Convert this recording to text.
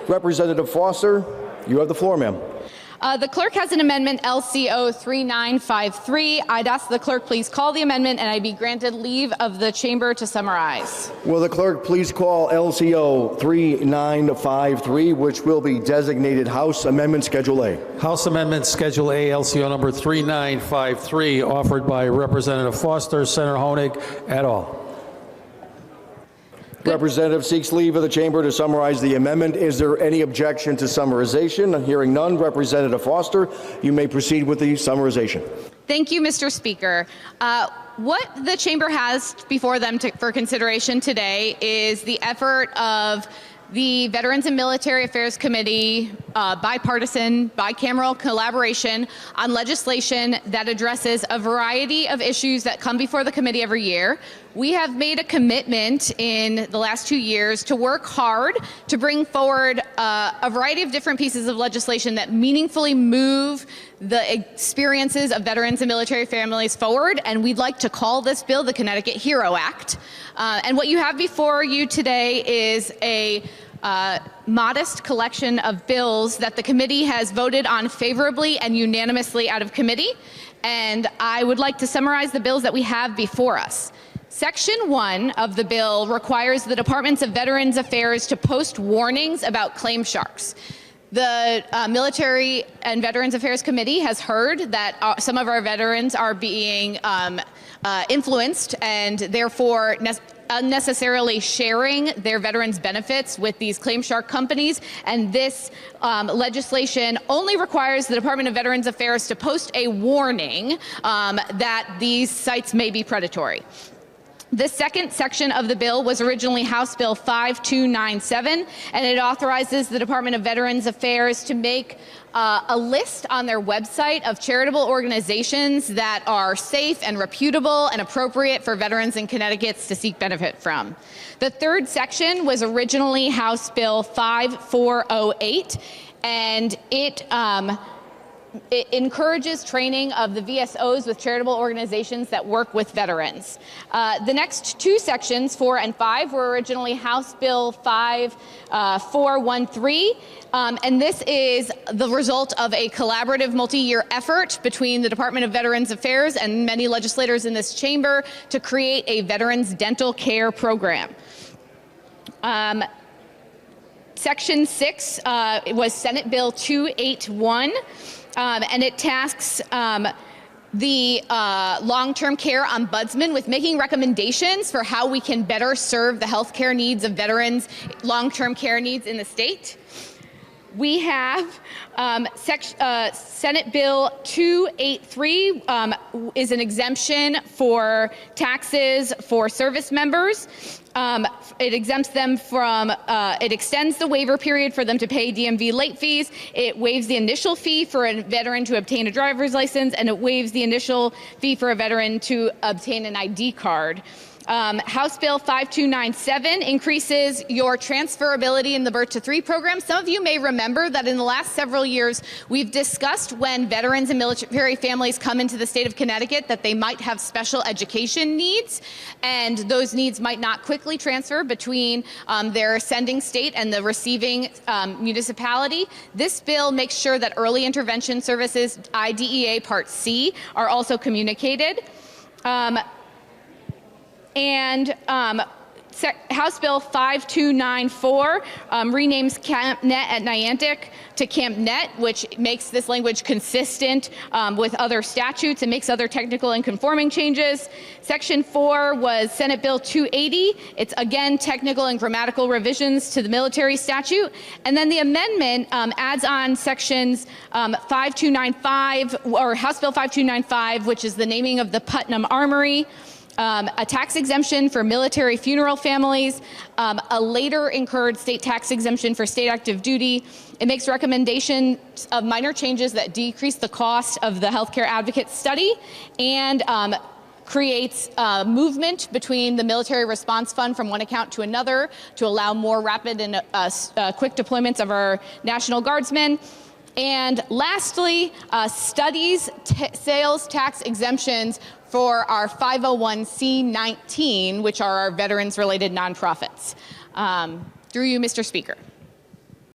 Representative Foster, you have the floor, ma'am. The clerk has an amendment, LCO 3953. I'd ask the clerk please call the amendment, and I'd be granted leave of the chamber to summarize. Will the clerk please call LCO 3953, which will be designated House Amendment Schedule A. House Amendment Schedule A, LCO number 3953, offered by Representative Foster, Senator Honig, et al. Representative seeks leave of the chamber to summarize the amendment. Is there any objection to summarization? Hearing none, Representative Foster, you may proceed with the summarization. Thank you, Mr. Speaker. What the chamber has before them for consideration today is the effort of the Veterans and Military Affairs Committee, bipartisan, bicameral collaboration on legislation that addresses a variety of issues that come before the committee every year. We have made a commitment in the last 2 years to work hard to bring forward a variety of different pieces of legislation that meaningfully move the experiences of veterans and military families forward, and we'd like to call this bill the Connecticut HERO Act. And what you have before you today is a modest collection of bills that the committee has voted on favorably and unanimously out of committee, and I would like to summarize the bills that we have before us. Section 1 of the bill requires the Departments of Veterans Affairs to post warnings about claim sharks. The Military and Veterans Affairs Committee has heard that some of our veterans are being influenced and therefore unnecessarily sharing their veterans' benefits with these claim shark companies, and this legislation only requires the Department of Veterans Affairs to post a warning that these sites may be predatory. The second section of the bill was originally House Bill 5297, and it authorizes the Department of Veterans Affairs to make a list on their website of charitable organizations that are safe and reputable and appropriate for veterans in Connecticut to seek benefit from. The third section was originally House Bill 5408, and it encourages training of the VSOs with charitable organizations that work with veterans. The next two sections, 4 and 5, were originally House Bill 5413, and this is the result of a collaborative multi-year effort between the Department of Veterans Affairs and many legislators in this chamber to create a veterans dental care program. Section 6 was Senate Bill 281. And it tasks the long-term care ombudsman with making recommendations for how we can better serve the health care needs of veterans' long-term care needs in the state. We have Senate Bill 283 is an exemption for taxes for service members. It exempts them from, it extends the waiver period for them to pay DMV late fees. It waives the initial fee for a veteran to obtain a driver's license, and it waives the initial fee for a veteran to obtain an ID card. House Bill 5297 increases your transferability in the Birth to 3 program. Some of you may remember that in the last several years, we've discussed when veterans and military families come into the state of Connecticut that they might have special education needs, and those needs might not quickly transfer between their sending state and the receiving municipality. This bill makes sure that early intervention services, IDEA Part C, are also communicated. House Bill 5294 renames CampNet at Niantic to CampNet, which makes this language consistent with other statutes and makes other technical and conforming changes. Section 4 was Senate Bill 280. It's again technical and grammatical revisions to the military statute. And then the amendment adds on sections 5295, or House Bill 5295, which is the naming of the Putnam Armory, a tax exemption for military funeral families, a later incurred state tax exemption for state active duty. It makes recommendations of minor changes that decrease the cost of the healthcare advocate study, and creates movement between the military response fund from one account to another to allow more rapid and quick deployments of our National Guardsmen. And lastly, studies sales tax exemptions for our 501c19, which are our veterans-related nonprofits. Through you, Mr. Speaker.